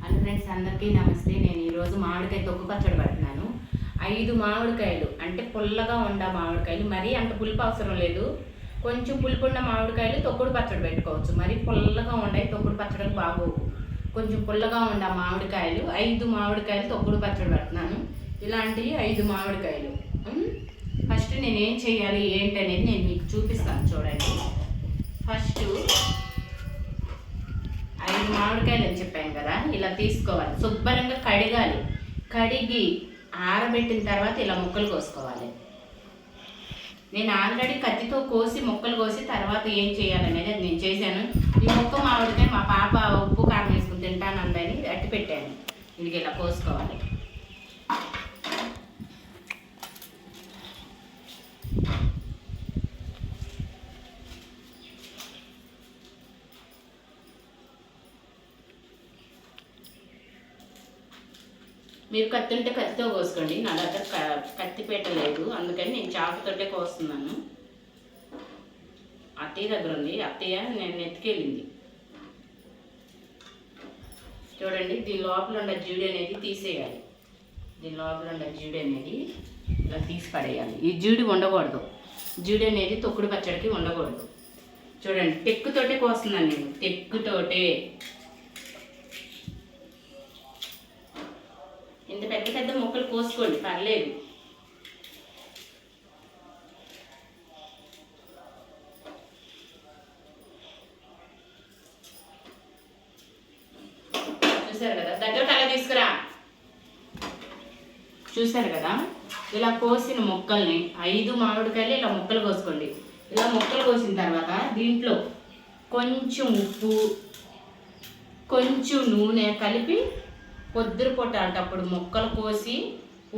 Hello friends, అందరికీ నమస్తే. నేను ఈరోజు మామిడికాయ తొక్కు పచ్చడి పెడుతున్నాను. 5 మామిడికాయలు అంటే పుల్లగా ఉండ మామిడికాయలు, మరీ అంత పులుపు అవసరం లేదు. కొంచెం పులుపు ఉన్న మామిడికాయలు తొక్కుడు పచ్చడి పెట్టుకోవచ్చు. మరీ పుల్లగా ఉండే తొక్కుడు పచ్చడికి బాగోవు. కొంచెం పుల్లగా ఉండ మామిడికాయలు 5 మామిడికాయలు తొక్కుడు పచ్చడి పెడుతున్నాను. ఇలాంటివి 5 మామిడికాయలు. ఫస్ట్ నేను ఏం చేయాలి ఏంటి అనేది నేను మీకు చూపిస్తాను. చూడండి, ఫస్ట్ 5 మామిడికాయలు అని చెప్పాను కదా, ఇలా తీసుకోవాలి. శుభ్రంగా కడగాలి. కడిగి ఆరబెట్టిన తర్వాత ఇలా ముక్కలు కోసుకోవాలి. నేను ఆల్రెడీ కత్తితో కోసి ముక్కలు కోసి తర్వాత ఏం చేయాలనేది అది నేను చేశాను. ఈ ముక్క మామిడికాయ మా పాప ఉప్పు కారం వేసుకుని తింటానందని అట్టి పెట్టాను. ఇది ఇలా కోసుకోవాలి. మీరు కత్తి ఉంటే కత్తితో కోసుకోండి. నా దగ్గర కత్తి పెట్టలేదు, అందుకని నేను చాకుతోటే కోస్తున్నాను. అత్తయ్య దగ్గర ఉంది, అత్తయ్య నేను ఎత్తుకెళ్ళింది. చూడండి, దీని లోపల ఉన్న జీడి అనేది తీసేయాలి. దీని లోపల ఉన్న జీడి అనేది ఇలా తీసి పడేయాలి. ఈ జీడి ఉండకూడదు. జీడి అనేది తొక్కుడు పచ్చడికి ఉండకూడదు. చూడండి, టెక్కుతోటే కోస్తున్నాను నేను, టెక్కుతోటే. ఇంత పెద్ద పెద్ద ముక్కలు కోసుకోండి, పర్లేదు. చూసారు కదా, దగ్గర తల తీసుకురా. చూసారు కదా, ఇలా కోసిన ముక్కల్ని 5 మామిడికాయలు ఇలా ముక్కలు కోసుకోండి. ఇలా ముక్కలు కోసిన తర్వాత దీంట్లో కొంచెం ఉప్పు, కొంచెం నూనె కలిపి పొద్దురుపూట అప్పుడు ముక్కలు కోసి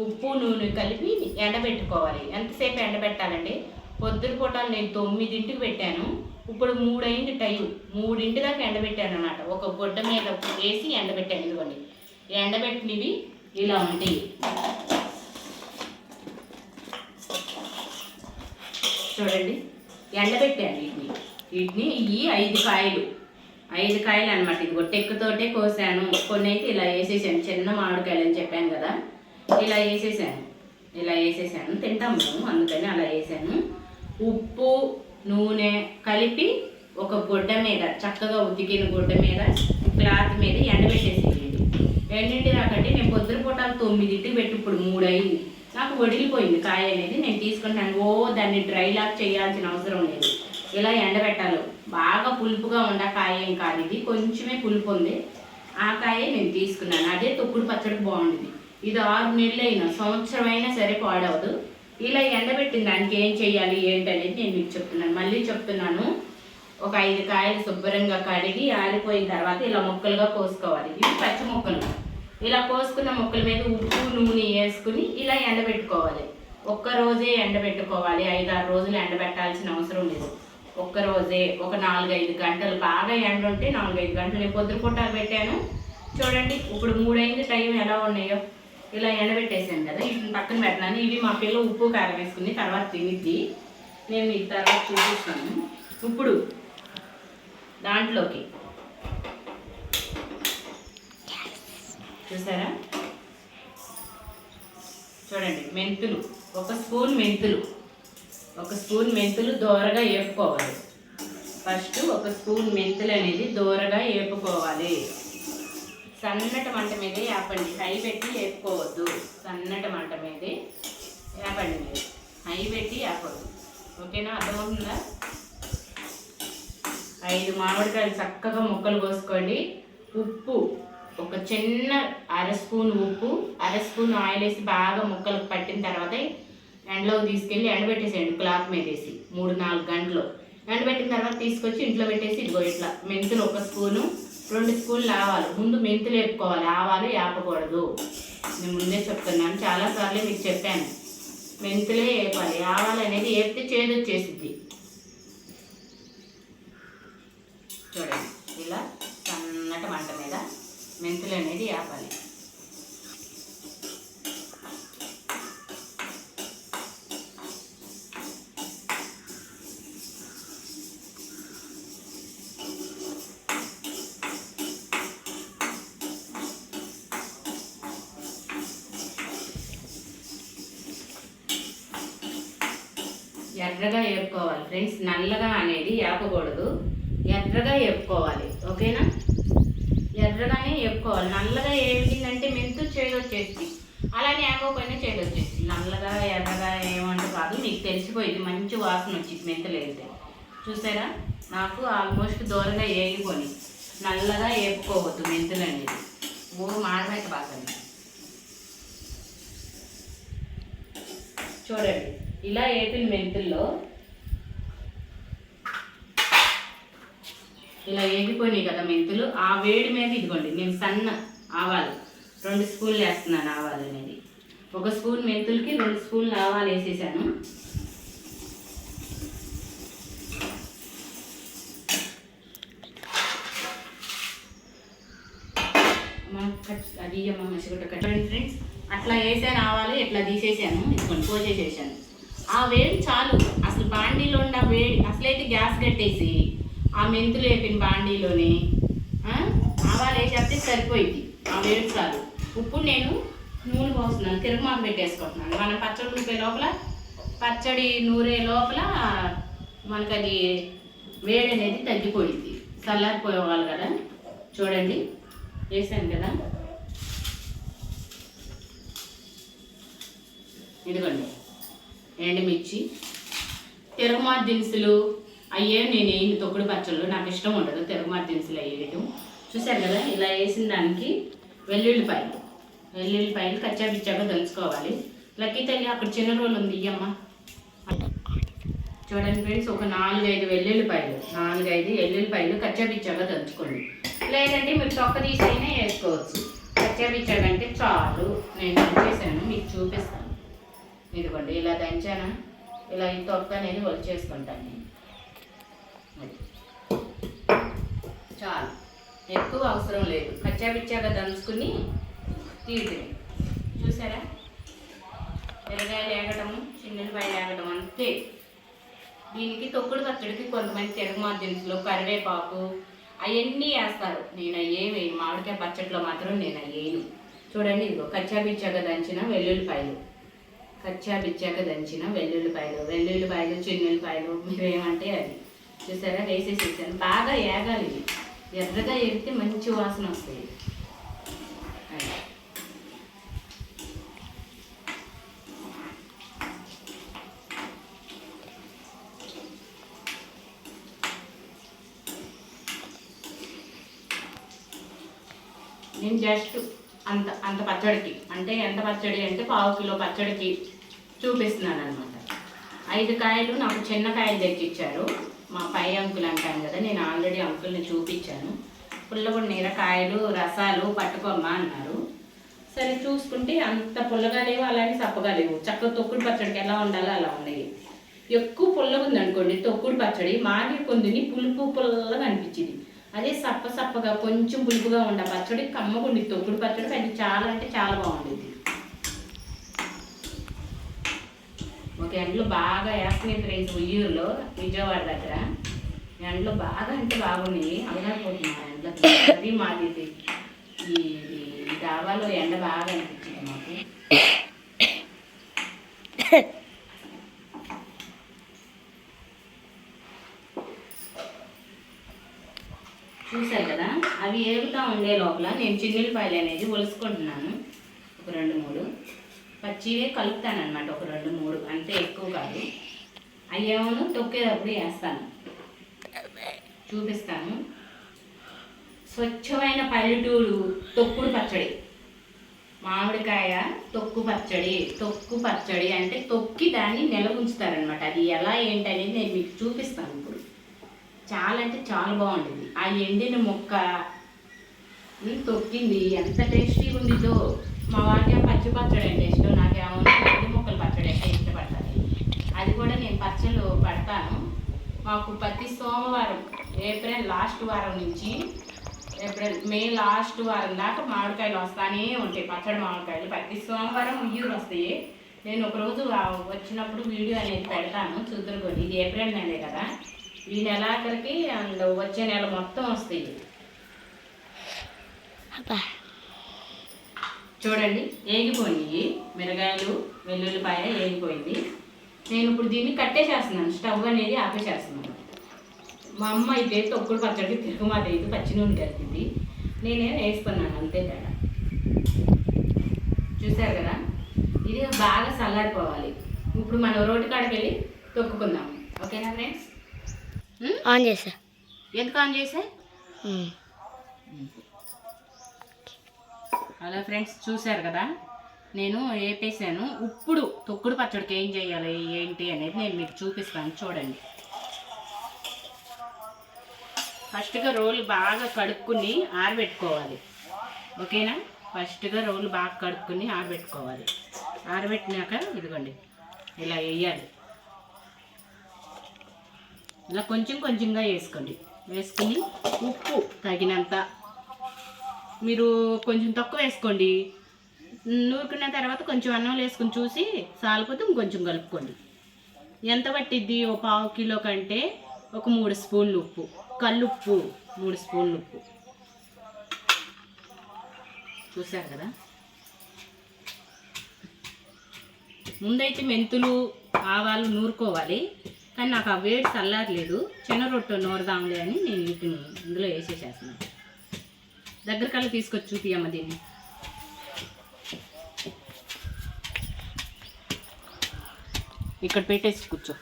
ఉప్పు నూనె కలిపి ఎండబెట్టుకోవాలి. ఎంతసేపు ఎండబెట్టాలండి? పొద్దురుపూట నేను 9ంటికి పెట్టాను, ఇప్పుడు 3 అయింది టైం. 3 దాకా ఎండబెట్టాను అన్నమాట. ఒక గుడ్డ మీద వేసి ఎండబెట్టాను. ఇదిగోండి, ఎండబెట్టినవి ఇలా ఉంటాయి. చూడండి, ఎండబెట్టాను వీటిని. ఇవి 5 కాయలు, 5 కాయలు అనమాట. ఇదిగో టెక్కుతోటే కోసాను. కొన్ని అయితే ఇలా వేసేసాను, చిన్న మామిడికాయలు అని చెప్పాను కదా, ఇలా వేసేసాను. తింటాము మేము, అందుకని అలా వేసాను. ఉప్పు నూనె కలిపి ఒక గుడ్డ మీద, చక్కగా ఉతికిన గుడ్డ మీద, క్లాత్ మీద ఎండబెట్టేసేయండి. ఎండింటి రాకంటే నేను పొద్దురుపూటాలు 9ంటికి పెట్టి ఇప్పుడు 3 అయింది. నాకు వడిలిపోయింది కాయ అనేది. నేను తీసుకుంటాను. దాన్ని డ్రై లాక్ చేయాల్సిన అవసరం లేదు. ఇలా ఎండబెట్టాలి. బాగా పులుపుగా ఉండ కాయ ఏం కాదు, ఇది కొంచెమే పులుపు ఉంది. ఆ కాయ నేను తీసుకున్నాను. అదే తొక్కుడు పచ్చడికి బాగుంటుంది. ఇది 6 నెలలు అయినా, సంవత్సరం అయినా సరే పాడవదు. ఇలా ఎండబెట్టిన దానికి ఏం చేయాలి ఏంటనేది నేను మీకు చెప్తున్నాను. మళ్ళీ చెప్తున్నాను, ఒక 5 కాయలు శుభ్రంగా కడిగి ఆరిపోయిన తర్వాత ఇలా ముక్కలుగా కోసుకోవాలి. ఇవి పచ్చి ముక్కలు. ఇలా కోసుకున్న ముక్కల మీద ఉప్పు నూనె వేసుకుని ఇలా ఎండబెట్టుకోవాలి. ఒక్కరోజే ఎండబెట్టుకోవాలి. 5-6 రోజులు ఎండబెట్టాల్సిన అవసరం లేదు. ఒక్కరోజే ఒక 4-5 గంటలు. బాగా ఎండ ఉంటే 4-5 గంటలు. నేను పొద్దురుపూటాలు పెట్టాను. చూడండి, ఇప్పుడు 3 అయింది టైం. ఎలా ఉన్నాయో ఇలా ఎండబెట్టేసాను కదా, వీటిని పక్కన పెట్టినాను. ఇవి మా పిల్ల ఉప్పు కారం వేసుకుని తర్వాత తినిద్ది. నేను మీకు తర్వాత చూపిస్తాను. ఇప్పుడు దాంట్లోకి చూసారా, చూడండి, మెంతులు, 1 స్పూన్ మెంతులు దోరగా వేపుకోవాలి. ఫస్ట్ 1 స్పూన్ మెంతులు అనేది దోరగా వేపుకోవాలి. సన్నటి మంట మీదే వేపండి, హై పెట్టి వేపుకోవద్దు. సన్నటి మంట మీదే వేపండి, మీరు హై పెట్టి వేపద్దు. ఓకేనా, అర్థమవుతుందా? 5 మామిడికాయలు చక్కగా ముక్కలు కోసుకోండి. ఉప్పు, ఒక చిన్న 1/2 స్పూన్ ఉప్పు, 1/2 స్పూన్ ఆయిల్ వేసి బాగా ముక్కలకు పట్టిన తర్వాత ఎండలోకి తీసుకెళ్ళి ఎండబెట్టేసేయండి. క్లాత్ మీద వేసి 3-4 గంటలు ఎండబెట్టిన తర్వాత తీసుకొచ్చి ఇంట్లో పెట్టేసి ఇదిగో ఇట్లా మెంతులు 1 స్పూను, 2 స్పూన్లు ఆవాలు. ముందు మెంతులు వేపుకోవాలి, ఆవాలు వేపకూడదు. నేను ముందే చెప్తున్నాను, చాలాసార్లు మీకు చెప్పాను. మెంతులే వేపాలి. ఆవాలు అనేది వేపితే చేదు వచ్చేసిద్ది. చూడండి, ఇలా సన్నటి మంట మీద మెంతులు అనేది వేపాలి. ఎర్రగా వేపుకోవాలి ఫ్రెండ్స్. నల్లగా అనేది వేపకూడదు, ఎర్రగా వేపుకోవాలి. ఓకేనా? ఎర్రగానే వేపుకోవాలి. నల్లగా వేగిందంటే మెంతు చేదొచ్చేసి, అలానే వేపకపోయినా చేదొచ్చేసి. నల్లగా ఎర్రగా ఏమంటే కాదు, మీకు తెలిసిపోయింది. మంచి వాసన వచ్చింది మెంతులు వేస్తే. చూసారా? నాకు ఆల్మోస్ట్ దూరంగా వేగిపోయి. నల్లగా వేపుకోవద్దు మెంతులు అనేది. మాడమైతే బాగా చూడండి. ఇలా వేపిన మెంతుల్లో ఇలా వేగిపోయినాయి కదా మెంతులు. ఆ వేడి మీద ఇదిగోండి, నేను సన్న ఆవాలు 2 స్పూన్లు వేస్తున్నాను. ఆవాలు అనేది 1 స్పూన్ మెంతులకి 2 స్పూన్లు ఆవాలు వేసేసాను. అది ఫ్రెండ్స్ అట్లా వేసాను ఆవాలు. ఇట్లా తీసేసాను, ఇదిగోండి పోసేసేసాను. ఆ వేడి చాలు. అసలు బాండీలో ఉన్న వేడి అసలైతే గ్యాస్ కట్టేసి ఆ మెంతులు వేపిన బాండీలోని ఆవాలు వేసేస్తే సరిపోయింది. ఆ వేడి చాలు. ఇప్పుడు నేను నూనె పోస్తున్నాను, తిరుగుమాకు పెట్టేసుకుంటున్నాను. మనం పచ్చడి నూరే లోపల, పచ్చడి నూరే లోపల మనకు అది వేడి అనేది తగ్గిపోయింది. చల్లారిపోవాలి కదా. చూడండి వేసాను కదా. ఇదిగోండి ఎండుమిర్చి, తిరుగుమాకు దినుసులు అయ్యే నేను వేయను. తొక్కుడు పచ్చళ్ళు నాకు ఇష్టం ఉండదు తిరుగుమాకు దినుసులు వేయడం. చూసారు కదా. ఇలా వేసిన దానికి వెల్లుల్లిపాయలు కచ్చాపిచ్చాగా దంచుకోవాలి. లక్కీ తల్లి అక్కడ చిన్న రోలు ఉంది ఇయ్యమ్మ. చూడండి ఫ్రెండ్స్, ఒక 4-5 వెల్లుల్లిపాయలు కచ్చాపిచ్చాగా దంచుకోండి. లేదంటే మీరు తొక్క తీసైనా వేసుకోవచ్చు. కచ్చాపిచ్చాగా అంటే చాలు. నేను దంచేసాను, మీకు చూపిస్తాను. ఇదిగోండి ఇలా దంచాను. ఇలా ఈ తొక్క అనేది వచ్చేసుకుంటాను నేను. చాలు, ఎక్కువ అవసరం లేదు. కచ్చాపిచ్చాగా దంచుకుని తీయటమే. చూసారా? ఎర్రగాయలు వేగటము, చిన్నపాయలు వేగటం అంతే. దీనికి తొక్కుడు పచ్చడికి కొంతమంది తిరుగుమాకు దినుసులు, కరివేపాకు అవన్నీ వేస్తారు. నేను అయ్యే వేయను. మామిడికాయ పచ్చడిలో మాత్రం నేను అయ్యేను. చూడండి, ఇదిగో కచ్చాపిచ్చాగా దంచిన వెల్లుల్లిపాయలు, వెల్లుల్లిపాయలు చిన్నుల్లిపాయలు మీరు ఏమంటే అది. చూసారా? వేసేసేసాను. బాగా వేగాలి. ఇది ఎర్రగా వేగితే మంచి వాసన వస్తుంది. నేను జస్ట్ అంత పచ్చడికి అంటే ఎంత పచ్చడి అంటే 1/2 కిలో పచ్చడికి చూపిస్తున్నాను అనమాట. 5 కాయలు నాకు చిన్న కాయలు తెచ్చిచ్చారు. మా పై అంకులు అంటాను కదా, నేను ఆల్రెడీ అంకుల్ని చూపించాను. పుల్లగా నీరకాయలు రసాలు పట్టుకోమ్మా అన్నారు. సరే చూసుకుంటే అంత పుల్లగా లేవు, అలానే సప్పగా లేవు. చక్కగా తొక్కుడు పచ్చడికి ఎలా ఉండాలో అలా ఉన్నాయి. ఎక్కువ పుల్లగా ఉందనుకోండి తొక్కుడు పచ్చడి, మాగి కొందిని పుల్లగా అనిపించింది. అదే సప్పగా కొంచెం పులుపుగా ఉండే పచ్చడి కమ్మగుండి తొక్కుడు పచ్చడి. అది చాలా అంటే చాలా బాగుండేది. ఒక ఎండలో బాగా వేస్తున్నాయి ఫ్రెండ్స్. ఉయ్యూరులో విజయవాడ దగ్గర ఎండలో బాగా అంటే బాగున్నాయి. అలగారిపోతున్నాయి ఎండలో. అది మాది ఈ డాబాలో ఎండ బాగా అనిపించింది మాకు. చూసారు కదా. అవి ఏగుతూ ఉండే లోపల నేను చిన్నుల్లిపాయలు అనేది ఒలుసుకుంటున్నాను. ఒక 2-3 పచ్చివే కలుపుతాను అనమాట. ఒక 2-3 అంతే, ఎక్కువ కాదు. అయ్యేమో తొక్కేటప్పుడు వేస్తాను, చూపిస్తాను. స్వచ్ఛమైన పల్లెటూరు తొక్కుడు పచ్చడి, మామిడికాయ తొక్కు పచ్చడి అంటే తొక్కి దాన్ని నిల్వ ఉంచుతారనమాట. అది ఎలా ఏంటనేది నేను మీకు చూపిస్తాను ఇప్పుడు. చాలా అంటే చాలా బాగుంటుంది. ఆ ఎండిన ముక్క తొక్కింది ఎంత టేస్టీగా ఉండిద్దో. మా వారికి పచ్చి పచ్చడి అంటే ఇష్టం, నాకేమో ఎండి ముక్కలు పచ్చడి అంటే ఇష్టపడతాను. అది కూడా నేను పచ్చళ్ళు పడతాను. మాకు ప్రతి సోమవారం ఏప్రిల్ లాస్ట్ వారం నుంచి మే లాస్ట్ వారం దాకా మామిడికాయలు వస్తానే ఉంటాయి. పచ్చడి మామిడికాయలు ప్రతి సోమవారం ఉయ్యూరు వస్తాయి. నేను ఒకరోజు వచ్చినప్పుడు వీడియో అనేది పెడతాను, చూద్దరుకొని. ఇది ఏప్రిల్ నెలే కదా, ఈ నెలాఖరికి వచ్చే నెల మొత్తం వస్తాయి. చూడండి ఏగిపోయినాయి మిరగాయలు, వెల్లుల్లిపాయ ఏగిపోయింది. నేను ఇప్పుడు దీన్ని కట్టేసేస్తున్నాను, స్టవ్ అనేది ఆపేసేస్తున్నాను. మా అమ్మ అయితే తొక్కుడు పచ్చడికి తిరుగుమాట అయితే పచ్చి నూనె కలిపింది, నేనేం వేసుకున్నాను అంతే తేడా. చూసారు కదా, ఇది బాగా చల్లారిపోవాలి. ఇప్పుడు మనం రోడ్డు కాడికి వెళ్ళి తొక్కుకుందాం. ఓకేనా ఫ్రెండ్స్? ఆన్ చేసా. ఎందుకు ఆన్ చేసా? హలో ఫ్రెండ్స్, చూసారు కదా నేను వేపేసాను. ఇప్పుడు తొక్కుడు పచ్చడికి ఏం చేయాలి ఏంటి అనేది నేను మీకు చూపిస్తాను, చూడండి. ఫస్ట్గా రోలు బాగా కడుక్కుని ఆరబెట్టుకోవాలి. ఓకేనా? ఫస్ట్గా రోలు బాగా కడుక్కుని ఆరబెట్టుకోవాలి. ఆరబెట్టినాక ఇదిగోండి ఇలా వేయాలి. ఇలా కొంచెం కొంచెంగా వేసుకోండి. వేసుకుని ఉప్పు తగినంత, మీరు కొంచెం తక్కువ వేసుకోండి. నూరుకున్న తర్వాత కొంచెం అన్నం వేసుకుని చూసి సాలిపోతే ఇంకొంచెం కలుపుకోండి. ఎంత పట్టిద్ది? ఓ 1/2 కిలో కంటే ఒక 3 స్పూన్లు ఉప్పు, కల్లుప్పు 3 స్పూన్లు ఉప్పు. చూసారు కదా, ముందైతే మెంతులు ఆవాలు నూరుకోవాలి, కానీ నాకు ఆ వేడి చల్లారలేదు. చిన్న రొట్టె నూరదాంలే అని నేను వీటిని ఇందులో వేసేసేస్తున్నాను. దగ్గరకల్లా తీసుకొచ్చి చూపియమ్మ దీన్ని. ఇక్కడ పెట్టేసి కూర్చో.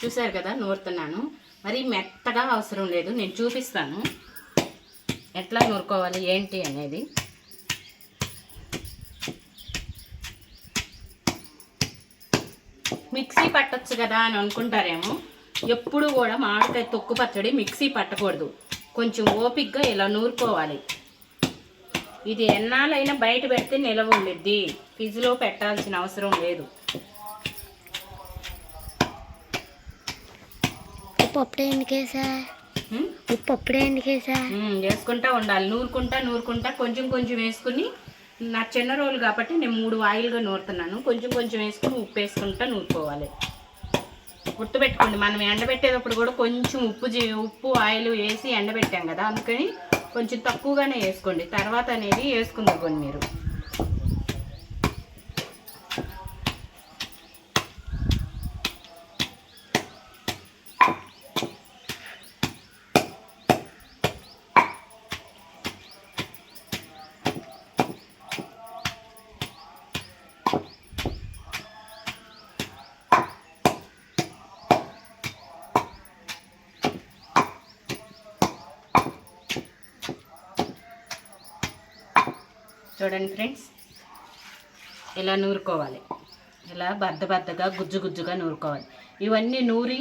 చూసారు కదా నూరుతున్నాను. మరి మెత్తగా అవసరం లేదు, నేను చూపిస్తాను ఎట్లా నూరుకోవాలి ఏంటి అనేది. మిక్సీ పట్టొచ్చు కదా అని అనుకుంటారేమో. ఎప్పుడు కూడా మామిడికాయ తొక్కు పచ్చడి మిక్సీ పట్టకూడదు, కొంచెం ఓపిక్గా ఇలా నూరుకోవాలి. ఇది ఎన్నాళ్ళైనా బయట పెడితే నిలవ ఉండిద్ది, ఫ్రిడ్జ్లో పెట్టాల్సిన అవసరం లేదు. ఉప్పు అప్పుడే ఎందుకేసా? ఉప్పు అప్పుడే ఎందుకేసా? వేసుకుంటా ఉండాలి, నూరుకుంటా కొంచెం కొంచెం వేసుకుని. నా చిన్న రోలు కాబట్టి నేను 3 వాయిల్గా నూరుతున్నాను. కొంచెం కొంచెం వేసుకుని ఉప్పు వేసుకుంటా నూరుకోవాలి. గుర్తుపెట్టుకోండి, మనం ఎండబెట్టేటప్పుడు కూడా కొంచెం ఉప్పు ఆయిల్ వేసి ఎండబెట్టాం కదా, అందుకని కొంచెం తక్కువగానే వేసుకోండి. తర్వాత అనేది వేసుకుందుకోండి మీరు. చూడండి ఫ్రెండ్స్, ఇలా నూరుకోవాలి. ఇలా బద్దగా గుజ్జుగా నూరుకోవాలి. ఇవన్నీ నూరి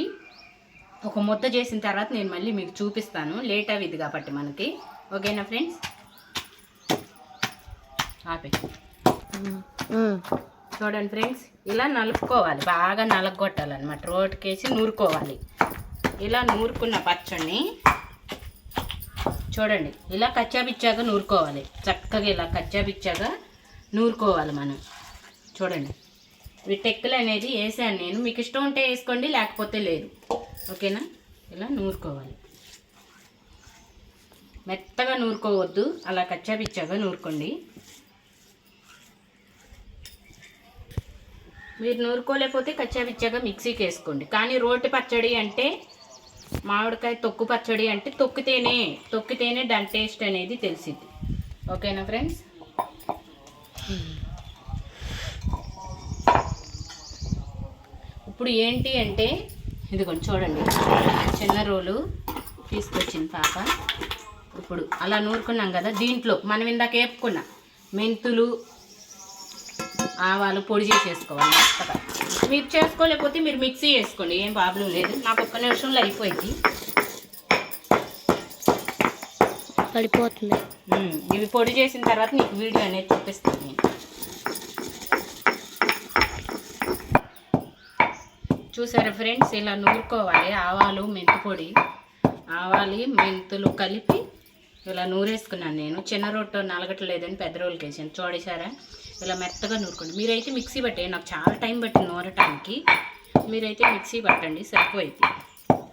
ఒక ముద్ద చేసిన తర్వాత నేను మళ్ళీ మీకు చూపిస్తాను, లేట్ అవ్వింది కాబట్టి మనకి. ఓకేనా ఫ్రెండ్స్? ఆపే. చూడండి ఫ్రెండ్స్, ఇలా నలుపుకోవాలి, బాగా నలగొట్టాలన్నమాట. రోటికేసి నూరుకోవాలి. ఇలా నూరుకున్న పచ్చడిని చూడండి, ఇలా కచ్చాపిచ్చాగా నూరుకోవాలి. చక్కగా ఇలా కచ్చాపిచ్చాగా నూరుకోవాలి మనం. చూడండి, టెక్కులు అనేది వేసాను నేను, మీకు ఇష్టం ఉంటే వేసుకోండి, లేకపోతే లేదు. ఓకేనా? ఇలా నూరుకోవాలి. మెత్తగా నూరుకోవద్దు, అలా కచ్చాపిచ్చాగా నూరుకోండి. మీరు నూరుకోలేకపోతే కచ్చాపిచ్చాగా మిక్సీకి వేసుకోండి. కానీ రోటి పచ్చడి అంటే, మామిడికాయ తొక్కు పచ్చడి అంటే తొక్కితేనే దాని టేస్ట్ అనేది తెలిసిద్ది. ఓకేనా ఫ్రెండ్స్? ఇప్పుడు ఏంటి అంటే ఇదిగోండి చూడండి, చిన్న రోలు తీసుకొచ్చింది పాప. ఇప్పుడు అలా నూరుకున్నాం కదా, దీంట్లో మనం ఇందాక వేపుకున్న మెంతులు ఆవాలు పొడి చేసేసుకోవాలి మెత్తగా. మీరు చేసుకోలేకపోతే మీరు మిక్సీ వేసుకోండి, ఏం ప్రాబ్లం లేదు. నాకు 1 నిమిషంలో అయిపోయింది. పడిపోతుంది. ఇవి పొడి చేసిన తర్వాత నీకు వీడియో అనేది చూపిస్తాను నేను. చూసారా ఫ్రెండ్స్, ఇలా నూరుకోవాలి. ఆవాలు మెంతులు కలిపి ఇలా నూరేసుకున్నాను నేను. చిన్న రొట్టె నలగట్లేదని పెద్ద రోలుకి వేసాను. చూడేసారా, ఇలా మెత్తగా నూరుకోండి. మీరైతే మిక్సీ పట్టే, నాకు చాలా టైం పట్టింది నూరటానికి. మీరైతే మిక్సీ పట్టండి సరిపోయింది.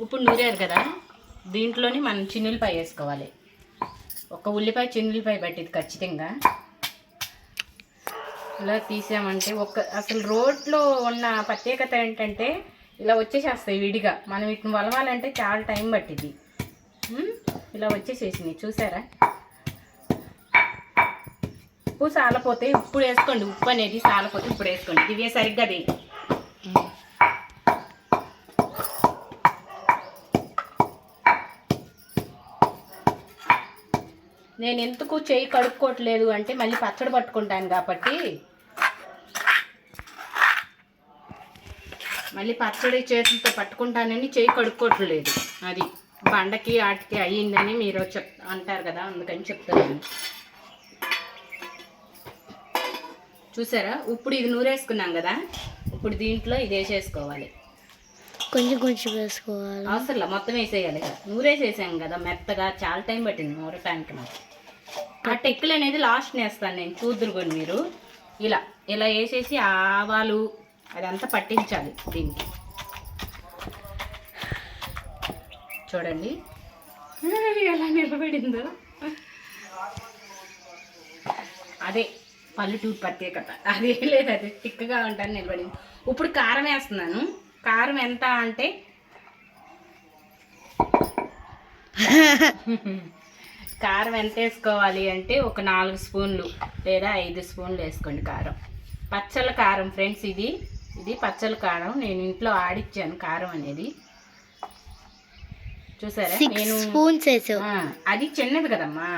ఇప్పుడు నూరారు కదా, దీంట్లోని మనం చిన్నులపాయ వేసుకోవాలి. ఒక ఉల్లిపాయ చిన్నులపాయ పట్టింది ఖచ్చితంగా. ఇలా తీసామంటే అసలు రోట్లో ఉన్న ప్రత్యేకత ఏంటంటే ఇలా వచ్చేసేస్తాయి విడిగా. మనం వీటిని వలవాలంటే చాలా టైం పట్టింది. ఇలా వచ్చేసేసినాయి చూసారా. ఉప్పు సాలపోతే ఇప్పుడు వేసుకోండి, ఉప్పు అనేది సాలపోతే ఇప్పుడు వేసుకోండి. ఇవే సరిగ్గా అది నేను ఎందుకు చేయి కడుక్కోవట్లేదు అంటే మళ్ళీ పచ్చడి పట్టుకుంటాను కాబట్టి, మళ్ళీ పచ్చడి చేతులతో పట్టుకుంటానని చేయి కడుక్కోవట్లేదు. అది బండకి ఆటికి అయ్యిందని మీరు అంటారు కదా, అందుకని చెప్తున్నాను. చూసారా, ఇప్పుడు ఇది నూరేసుకున్నాం కదా, ఇప్పుడు దీంట్లో ఇది వేసేసుకోవాలి. కొంచెం కొంచెం వేసుకోవాలి, అవసరంలా మొత్తం వేసేయాలి. నూరేసేసాం కదా మెత్తగా, చాలా టైం పట్టింది నూరటానికి నాకు. ఆ టెక్కులు అనేది లాస్ట్ వేస్తాను నేను, చూద్దురుకోండి మీరు. ఇలా ఇలా వేసేసి ఆవాలు అదంతా పట్టించాలి దీనికి. చూడండి ఎలా నిలబడిందో, అదే పల్లెటూరు ప్రత్యేకత. అదేం లేదు, అది తిక్కగా ఉంటాను నిలబడింది. ఇప్పుడు కారం వేస్తున్నాను. కారం ఎంత అంటే కారం ఎంత వేసుకోవాలి అంటే ఒక 4 స్పూన్లు లేదా 5 స్పూన్లు వేసుకోండి కారం. పచ్చళ్ళ కారం ఫ్రెండ్స్, ఇది పచ్చళ్ళ కారం. నేను ఇంట్లో ఆడిచ్చాను కారం అనేది. చూసారా, నేను స్పూన్స్ వేసావు. అది చిన్నది కదమ్మా,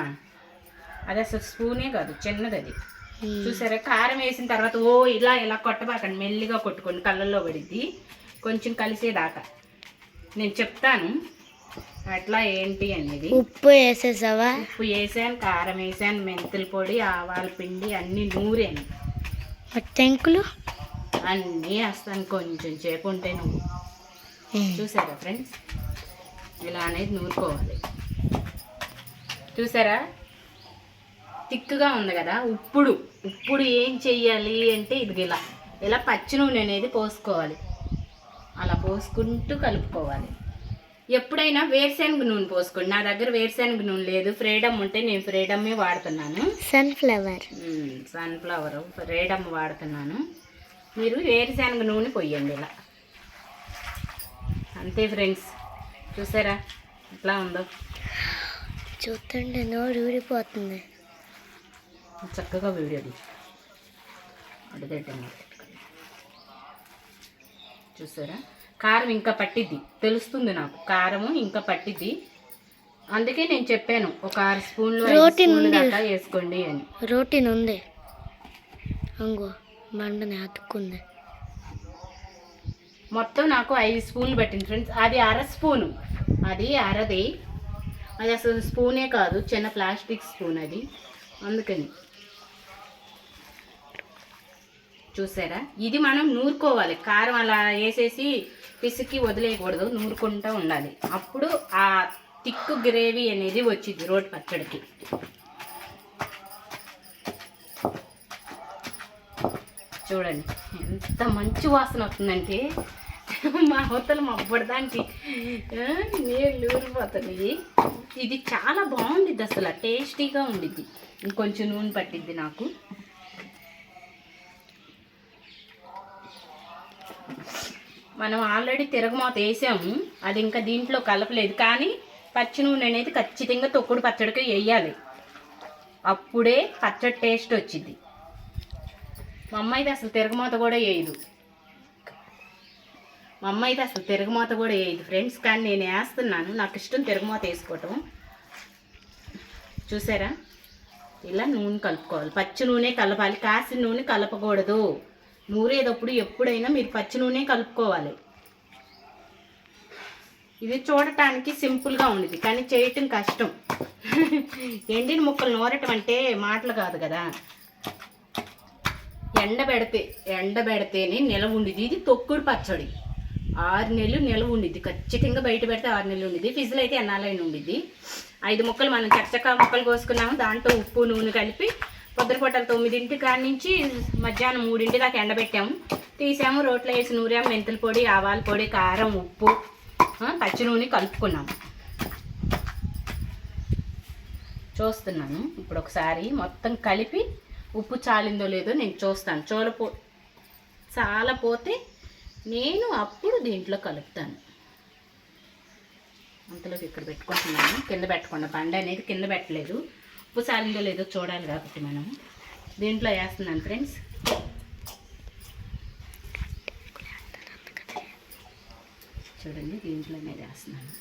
అది అసలు స్పూనే కాదు, చిన్నది అది. చూసారా, కారం వేసిన తర్వాత ఇలా ఇలా కొట్టబాకండి, మెల్లిగా కొట్టుకోండి, కళ్ళల్లో పడిద్ది. కొంచెం కలిసేదాకా నేను చెప్తాను అట్లా ఏంటి అనేది. ఉప్పు వేసేసావా? ఉప్పు వేసాను, కారం వేసాను, మెంతుల పొడి, ఆవాల పిండి అన్నీ నూరాను. టెంకులు అన్నీ వేస్తాను కొంచెం సేపు ఉంటే నువ్వు. చూసారా ఫ్రెండ్స్, ఇలా అనేది నూరుకోవాలి. చూసారా తిక్కుగా ఉంది కదా. ఇప్పుడు ఏం చెయ్యాలి అంటే ఇది ఇలా పచ్చి నూనె అనేది పోసుకోవాలి. అలా పోసుకుంటూ కలుపుకోవాలి. ఎప్పుడైనా వేరుశనగ నూనె పోసుకోండి. నా దగ్గర వేరుశనగ నూనె లేదు, ఫ్రీడమ్ ఉంటే నేను ఫ్రీడమే వాడుతున్నాను. సన్ఫ్లవర్ ఫ్రీడమ్ వాడుతున్నాను. మీరు వేరుశనగ నూనె పొయ్యండి ఇలా. అంతే ఫ్రెండ్స్, చూసారా ఎట్లా ఉందో. చూస్తుంటే నోరు ఊడిపోతుంది. చక్కగా వీడియోది అడుగుతాం. చూసారా, కారం ఇంకా పట్టిద్ది, తెలుస్తుంది నాకు, కారము ఇంకా పట్టిద్ది. అందుకే నేను చెప్పాను ఒక 6 స్పూన్లు 5 స్పూన్లు దాకా వేసుకోండి అని. రోటీన్ ఉంది, అంగో బండని అతుక్కుంది. మొత్తం నాకు 5 స్పూన్లు పట్టింది ఫ్రెండ్స్. అది 1/2 స్పూను, అది అరది. అది అసలు స్పూనే కాదు, చిన్న ప్లాస్టిక్ స్పూన్ అది, అందుకని. చూసారా, ఇది మనం నూరుకోవాలి. కారం అలా వేసేసి పిసికి వదిలేయకూడదు, నూరుకుంటూ ఉండాలి. అప్పుడు ఆ తిక్కు గ్రేవీ అనేది వచ్చింది రోటి పచ్చడికి. చూడండి ఎంత మంచి వాసన వస్తుందంటే మా హోటల్ అప్పటిదానికి నీళ్ళు ఊరిపోతుంది. ఇది చాలా బాగుండిద్ది, అసలు టేస్టీగా ఉండిద్ది. ఇంకొంచెం నూనె పట్టిద్ది నాకు. మనం ఆల్రెడీ తిరగమాత వేసాము, అది ఇంకా దీంట్లో కలపలేదు. కానీ పచ్చి నూనె అనేది ఖచ్చితంగా తొక్కుడు పచ్చడికి వేయాలి, అప్పుడే పచ్చడి టేస్ట్ వచ్చింది. మా అమ్మ అయితే అసలు తిరగమాత కూడా వేయదు. ఫ్రెండ్స్, కానీ నేను వేస్తున్నాను, నాకు ఇష్టం తిరగమాత వేసుకోవటం. చూసారా, ఇలా నూనె కలుపుకోవాలి. పచ్చి నూనె కలపాలి, కాసిన నూనె కలపకూడదు. నూరేటప్పుడు ఎప్పుడైనా మీరు పచ్చి నూనె కలుపుకోవాలి. ఇది చూడటానికి సింపుల్గా ఉండేది, కానీ చేయటం కష్టం. ఎండిన ముక్కలు నూరటం అంటే మాటలు కాదు కదా. ఎండబెడితేనే నిలవ ఉండిద్ది. ఇది తొక్కుడు పచ్చడి 6 నెలలు నిలవ ఉండిద్ది ఖచ్చితంగా. బయట పెడితే 6 నెలలు ఉండిద్ది. ఫ్రిడ్జ్లో అయితే ఎన్నాళ్ళైనా ఉండిద్ది. 5 ముక్కలు మనం చక్కగా ముక్కలు కోసుకున్నాము, దాంట్లో ఉప్పు నూనె కలిపి పొద్దుపూటలు 9 కాడి నుంచి మధ్యాహ్నం 3 దాకా ఎండబెట్టాము. తీసాము, రోట్లో వేసి నూరాము. మెంతుల పొడి, ఆవాల పొడి, కారం, ఉప్పు, పచ్చి నూనె కలుపుకున్నాము. చూస్తున్నాను ఇప్పుడు ఒకసారి మొత్తం కలిపి ఉప్పు చాలిందో లేదో నేను చూస్తాను. చాలా పోతే నేను అప్పుడు దీంట్లో కలుపుతాను. అంతలోకి ఇక్కడ పెట్టుకుంటున్నాను, కింద పెట్టకుండా. బండ అనేది కింద పెట్టలేదు. ఉప్పు చాలిందో లేదో చూడాలి కాబట్టి మనం దీంట్లో వేస్తున్నాను ఫ్రెండ్స్. చూడండి, దీంట్లోనే వేస్తున్నాను.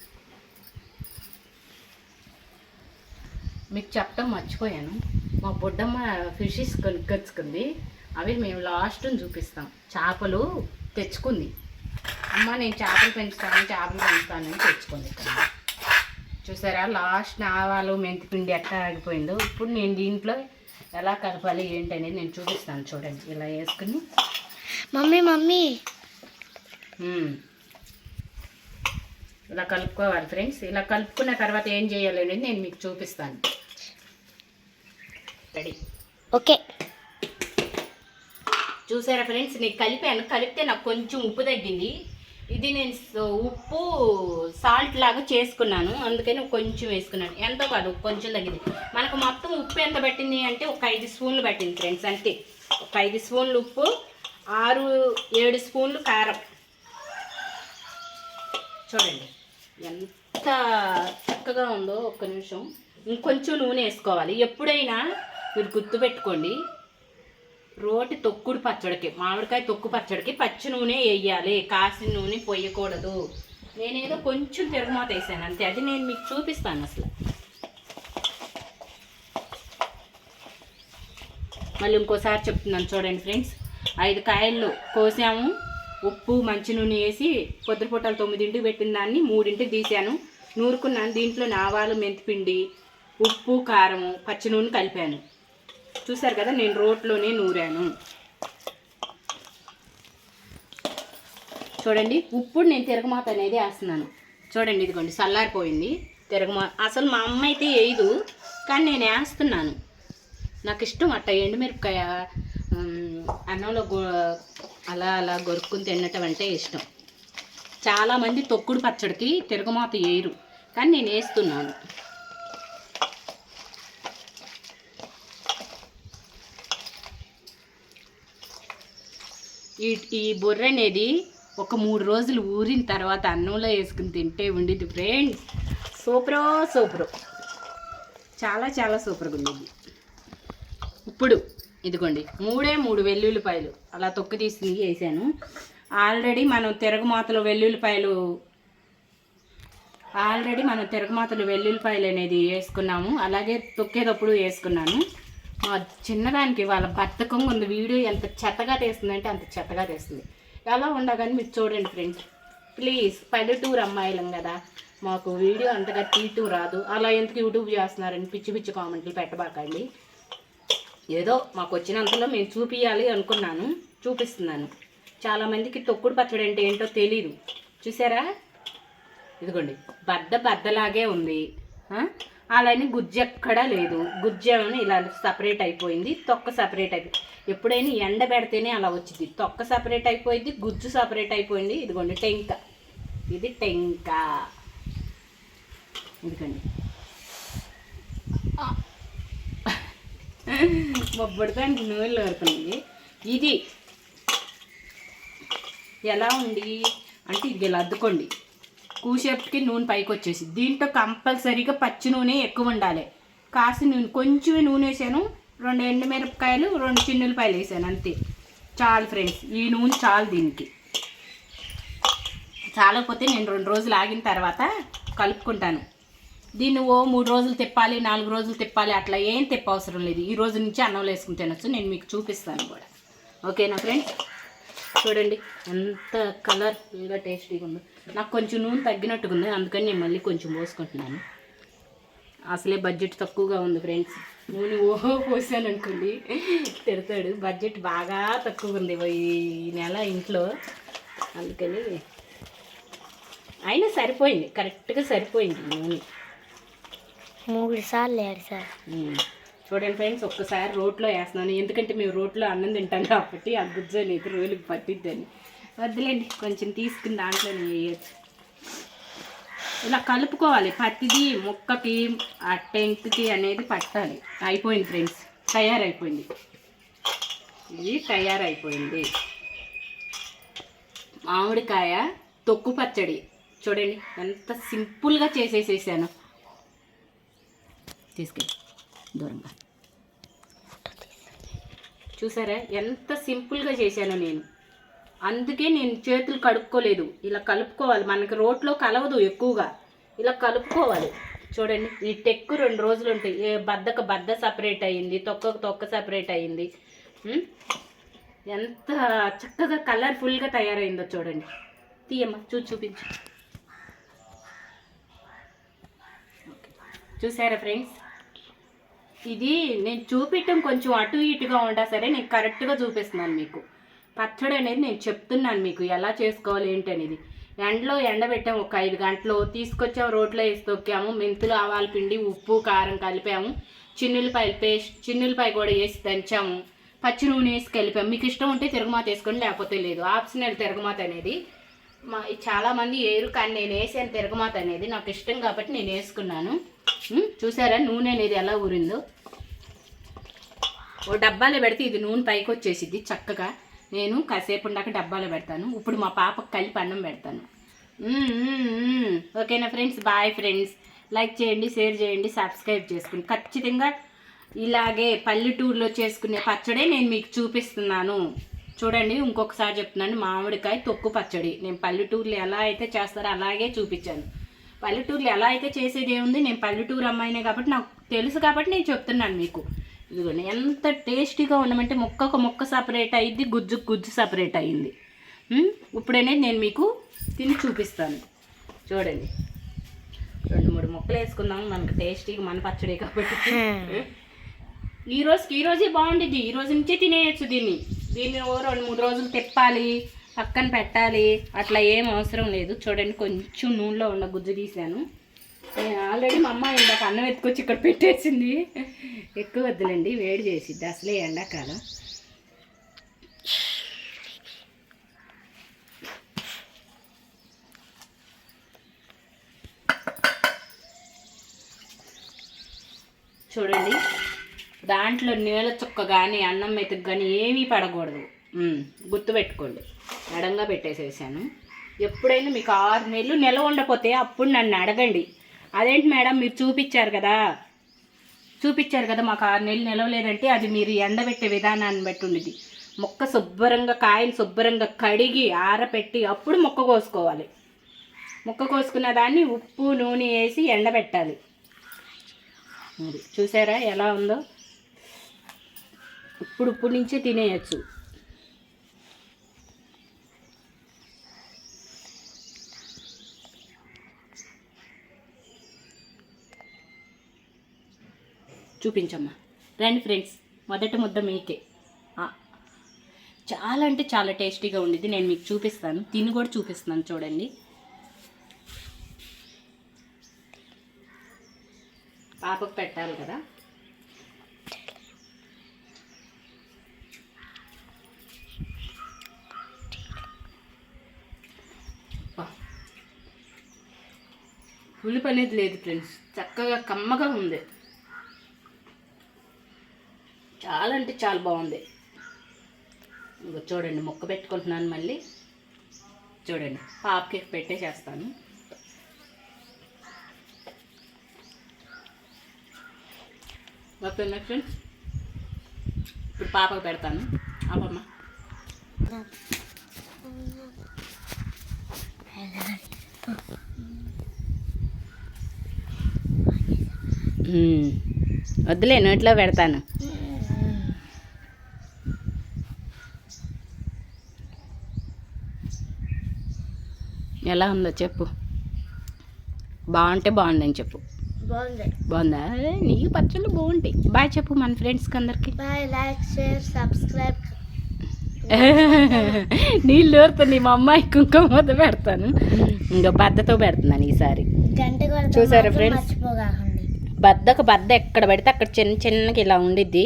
మీకు చెప్పడం మర్చిపోయాను, మా బొడ్డమ్మ ఫిషెస్ కొనుక్కొచ్చుకుంది. అవి మేము లాస్ట్ చూపిస్తాం. చేపలు తెచ్చుకుంది. అమ్మ నేను చేపలు పెంచుతానని తెచ్చుకుంది. చూసారా, లాస్ట్ ఆవాలు, మెంతిపిండి ఎట్లా ఆగిపోయిందో. ఇప్పుడు నేను దీంట్లో ఎలా కలపాలి ఏంటి అనేది నేను చూపిస్తాను. చూడండి, ఇలా వేసుకుని మమ్మీ ఇలా కలుపుకోవాలి ఫ్రెండ్స్. ఇలా కలుపుకున్న తర్వాత ఏం చేయాలి అనేది నేను మీకు చూపిస్తాను. రెడీ? ఓకే. చూసారా ఫ్రెండ్స్, నేను కలిపితే నాకు కొంచెం ఉప్పు తగ్గింది. ఇది నేను ఉప్పు సాల్ట్ లాగా చేసుకున్నాను, అందుకని కొంచెం వేసుకున్నాను. ఎంతో కాదు, కొంచెం తగ్గింది. మనకు మొత్తం ఉప్పు ఎంత పట్టింది అంటే ఒక 5 స్పూన్లు పట్టింది ఫ్రెండ్స్, అంతే. ఒక 5 స్పూన్లు ఉప్పు, 6-7 స్పూన్లు కారం. చూడండి ఎంత చక్కగా ఉందో. ఒక్క నిమిషం, ఇంకొంచెం నూనె వేసుకోవాలి. ఎప్పుడైనా మీరు గుర్తుపెట్టుకోండి, రోటి తొక్కుడు పచ్చడికి, మామిడికాయ తొక్కు పచ్చడికి పచ్చి నూనె వేయాలి, కాసిన నూనె పొయ్యకూడదు. నేనేదో కొంచెం తిరుగుమాత వేసాను అంతే. అది నేను మీకు చూపిస్తాను అసలు. మళ్ళీ ఇంకోసారి చెప్తున్నాను చూడండి ఫ్రెండ్స్. 5 కాయలు కోసాము, ఉప్పు మంచి నూనె వేసి పొద్దుపూటలు 9 పెట్టిన దాన్ని 3 తీసాను, నూరుకున్నాను. దీంట్లో ఆవాలు, మెంతిపిండి, ఉప్పు, కారము, పచ్చి నూనె కలిపాను. చూసారు కదా, నేను రోట్లోనే నూరాను. చూడండి, ఇప్పుడు నేను తిరగమాత అనేది వేస్తున్నాను. చూడండి, ఇదిగోండి చల్లారిపోయింది తిరగమాత. అసలు మా అమ్మ అయితే వేయదు, కానీ నేను వేస్తున్నాను. నాకు ఇష్టం అట్ట ఎండుమిరపకాయ అన్నంలో అలా గొరుక్కుని తినటం అంటే ఇష్టం. చాలామంది తొక్కుడు పచ్చడికి తిరగమాత వేయరు, కానీ నేను వేస్తున్నాను. ఈ బొర్ర అనేది ఒక 3 రోజులు ఊరిన తర్వాత అన్నంలో వేసుకుని తింటే ఉండిద్ది ఫ్రెండ్స్. సూపర్, చాలా చాలా సూపర్గా ఉండేది. ఇప్పుడు ఇదిగోండి 3 వెల్లుల్లిపాయలు అలా తొక్కు తీసి వేసాను. ఆల్రెడీ మనం తిరగమాతలో వెల్లుల్లిపాయలు అనేది వేసుకున్నాము. అలాగే తొక్కేటప్పుడు వేసుకున్నాను. మా చిన్నదానికి వాళ్ళ బద్ధకంగా ఉంది. వీడియో ఎంత చెత్తగా తీస్తుందంటే అంత చెత్తగా తీస్తుంది. ఎలా ఉండగాని మీరు చూడండి ఫ్రెండ్స్ ప్లీజ్. పల్లెటూరు అమ్మాయిలం కదా, మాకు వీడియో అంతగా తీయటం రాదు. అలా ఎందుకు యూట్యూబ్ చేస్తున్నారని పిచ్చి కామెంట్లు పెట్టబాకండి. ఏదో మాకు వచ్చినంతలో మేము చూపించాలి అనుకున్నాను, చూపిస్తున్నాను. చాలామందికి తొక్కుడు పచ్చడి అంటే ఏంటో తెలీదు. చూసారా, ఇదిగోండి బద్దలాగే ఉంది. అలానే గుజ్జు ఎక్కడా లేదు. గుజ్జు ఏమైనా ఇలా సపరేట్ అయిపోయింది, తొక్క సపరేట్ అయిపోయింది. ఎప్పుడైనా ఎండ పెడితేనే అలా వచ్చింది. తొక్క సపరేట్ అయిపోయింది, గుజ్జు సపరేట్ అయిపోయింది. ఇదిగోండి టెంక, ఇది టెంక. ఇదిగోండి బొబ్బడిదానికి నూనెలు వరుకునేది. ఇది ఎలా ఉంది అంటే ఇది ఇలా అద్దుకోండి, కూసేపటికి నూనె పైకి వచ్చేసి. దీంట్లో కంపల్సరీగా పచ్చి నూనె ఎక్కువ ఉండాలి. కాసిన నూనె కొంచెం నూనె వేసాను, 2 ఎండుమిరపకాయలు, 2 చిన్నులపాయలు వేసాను అంతే. చాలు ఫ్రెండ్స్, ఈ నూనె చాలు దీనికి. చాలకపోతే నేను 2 రోజులు ఆగిన తర్వాత కలుపుకుంటాను. దీన్ని 3 రోజులు తిప్పాలి, 4 రోజులు తిప్పాలి, అట్లా ఏం తిప్పవసరం లేదు. ఈ రోజు నుంచి అన్నంలో వేసుకుని తినొచ్చు. నేను మీకు చూపిస్తాను కూడా. ఓకేనా ఫ్రెండ్స్? చూడండి ఎంత కలర్ఫుల్గా టేస్టీగా ఉందో. నాకు కొంచెం నూనె తగ్గినట్టుగా ఉంది, అందుకని నేను మళ్ళీ కొంచెం పోసుకుంటున్నాను. అసలే బడ్జెట్ తక్కువగా ఉంది ఫ్రెండ్స్. నూనె పోసాను అనుకోండి తిడతాడు. బడ్జెట్ బాగా తక్కువ ఉంది ఈ నెల ఇంట్లో, అందుకని. అయినా సరిపోయింది, కరెక్ట్గా సరిపోయింది నూనె. 3 సార్లు వేయాలి సార్. చూడండి ఫ్రెండ్స్, ఒక్కసారి రోట్లో వేస్తున్నాను, ఎందుకంటే మేము రోట్లో అన్నం తింటాం కాబట్టి ఆ గుజ్జు అనేది రోజులకు పట్టిద్దని. వద్దులేండి, కొంచెం తీసుకుని దాంట్లోనే వేయచ్చు. ఇలా కలుపుకోవాలి, ప్రతిదీ ముక్కకి ఆ టెంక్కి అనేది పట్టాలి. అయిపోయింది ఫ్రెండ్స్, తయారైపోయింది. ఇది తయారైపోయింది. మామిడికాయ తొక్కు పచ్చడి చూడండి ఎంత సింపుల్గా చేసేసేసాను. తీసుకెళ్ళి దూరంగా, చూసారా ఎంత సింపుల్గా చేశాను నేను. అందుకే నేను చేతులు కడుక్కోలేదు. ఇలా కలుపుకోవాలి, మనకి రోట్లో కలవదు ఎక్కువగా, ఇలా కలుపుకోవాలి. చూడండి ఈ టెక్కు 2 రోజులు ఉంటాయి. బద్ద సపరేట్ అయ్యింది, తొక్క సపరేట్ అయ్యింది. ఎంత చక్కగా కలర్ఫుల్గా తయారైందో చూడండి. తీయమ్మా, చూపించు. చూసారా ఫ్రెండ్స్, ఇది నేను చూపించడం కొంచెం అటు ఇటుగా ఉంటా సరే, నేను కరెక్ట్గా చూపిస్తున్నాను మీకు. పచ్చడి అనేది నేను చెప్తున్నాను మీకు ఎలా చేసుకోవాలి ఏంటి అనేది. ఎండలో ఎండబెట్టాము ఒక 5 గంటలు, తీసుకొచ్చాము, రోట్లో వేసి తొక్కాము, మెంతులు, ఆవాల పిండి, ఉప్పు, కారం కలిపాము, చిన్నులపాయలు పేస్ట్, చిన్నులపాయ కూడా వేసి దంచాము, పచ్చి నూనె వేసి కలిపాము. మీకు ఇష్టం ఉంటే తిరగమాత వేసుకోండి, లేకపోతే లేదు. ఆప్షనల్ తిరగమాత అనేది. చాలామంది వేయరు, కానీ నేను వేసాను తిరగమాత అనేది, నాకు ఇష్టం కాబట్టి నేను వేసుకున్నాను. చూసారా నూనె అనేది ఎలా ఊరిందో. ఓ డబ్బాలో పెడితే ఇది నూనె పైకి వచ్చేసిద్ది చక్కగా. నేను కాసేపు ఉండాక డబ్బాలో పెడతాను. ఇప్పుడు మా పాపకు కలిపి అన్నం పెడతాను. ఓకేనా ఫ్రెండ్స్, బాయ్ ఫ్రెండ్స్. లైక్ చేయండి, షేర్ చేయండి, సబ్స్క్రైబ్ చేసుకోండి. ఖచ్చితంగా ఇలాగే పల్లెటూరులో చేసుకునే పచ్చడే నేను మీకు చూపిస్తున్నాను. చూడండి, ఇంకొకసారి చెప్తున్నాను, మామిడికాయ తొక్కు పచ్చడి నేను పల్లెటూరులో ఎలా అయితే చేస్తారో అలాగే చూపించాను. పల్లెటూరులో ఎలా అయితే చేసేది ఏముంది, నేను పల్లెటూరు అమ్మాయినే కాబట్టి నాకు తెలుసు కాబట్టి నేను చెప్తున్నాను మీకు. ఇదిగోండి ఎంత టేస్టీగా ఉండమంటే మొక్క సపరేట్ అయ్యింది, గుజ్జు సపరేట్ అయ్యింది. ఇప్పుడనేది నేను మీకు తిని చూపిస్తాను. చూడండి, 2-3 ముక్కలు వేసుకుందాము, మనకు టేస్టీగా మన పచ్చడి కాబట్టి. ఈ రోజే బాగుండిద్ది, ఈ రోజు నుంచే తినేయచ్చు దీన్ని. ఓ 2-3 రోజులు తిప్పాలి, పక్కన పెట్టాలి, అట్లా ఏం అవసరం లేదు. చూడండి, కొంచెం నూనెలో ఉన్న గుజ్జు తీసాను. ఆల్రెడీ మా అమ్మ ఇందాక అన్నం ఎత్తుకొచ్చి ఇక్కడ పెట్టేసింది. ఎక్కువ వద్దులండి, వేడి చేసిద్ది, అసలే ఎండాకాలం. చూడండి, దాంట్లో నీళ్ళ చుక్క కానీ అన్నం మెతుకు కానీ ఏమీ పడకూడదు. గుర్తుపెట్టుకోండి, ఎడంగా పెట్టేసేసాను. ఎప్పుడైనా మీకు 6 నెలలు నిల్వ ఉండకపోతే అప్పుడు నన్ను అడగండి. అదేంటి మేడం మీరు చూపించారు కదా మాకు 6 నెలలు నిలవలేదంటే అది మీరు ఎండబెట్టే విధానాన్ని బట్టి ఉండేది. మొక్క శుభ్రంగా, కాయలు శుభ్రంగా కడిగి ఆరపెట్టి అప్పుడు మొక్క కోసుకోవాలి. మొక్క కోసుకున్న దాన్ని ఉప్పు నూనె వేసి ఎండబెట్టాలి. చూసారా ఎలా ఉందో. ఇప్పుడు నుంచే తినేయచ్చు. చూపించమ్మా, రండి ఫ్రెండ్స్, మొదటి ముద్ద మీకే. చాలా అంటే చాలా టేస్టీగా ఉండేది. నేను మీకు చూపిస్తాను, తిని కూడా చూపిస్తున్నాను. చూడండి, పాపకు పెట్టాలి కదా. పులుపు అనేది లేదు ఫ్రెండ్స్, చక్కగా కమ్మగా ఉంది. చాలా అంటే చాలా బాగుంది. ఇంకా చూడండి, మొక్క పెట్టుకుంటున్నాను మళ్ళీ. చూడండి, పాపకి పెట్టేసేస్తాను. ఓకేనా ఫ్రెండ్స్, ఇప్పుడు పాపకు పెడతాను. అమ్మమ్మ వద్దులే, నోట్లో పెడతాను. ఎలా ఉందో చెప్పు. బాగుంటే బాగుందని చెప్పు. బాగుందా? నీకు పచ్చళ్ళు బాగుంటాయి. బాయ్ చెప్పు మన ఫ్రెండ్స్కి అందరికి. Bye, like, share, subscribe. నీళ్ళు ఊరుతుంది, మా అమ్మాయి కుంకుమ ముద్ద పెడతాను. ఇంకా బద్దతో పెడుతున్నాను ఈసారి. గంట చూసారా ఫ్రెండ్స్, బద్ద ఎక్కడ పడితే అక్కడ చిన్నకి ఇలా ఉండిద్ది.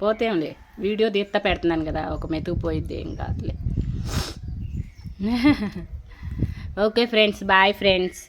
పోతేంలే, వీడియో తీస్తా పెడుతున్నాను కదా, ఒక మెతుకు పోయిద్ది, ఏం కాదులే. Okay friends, bye friends.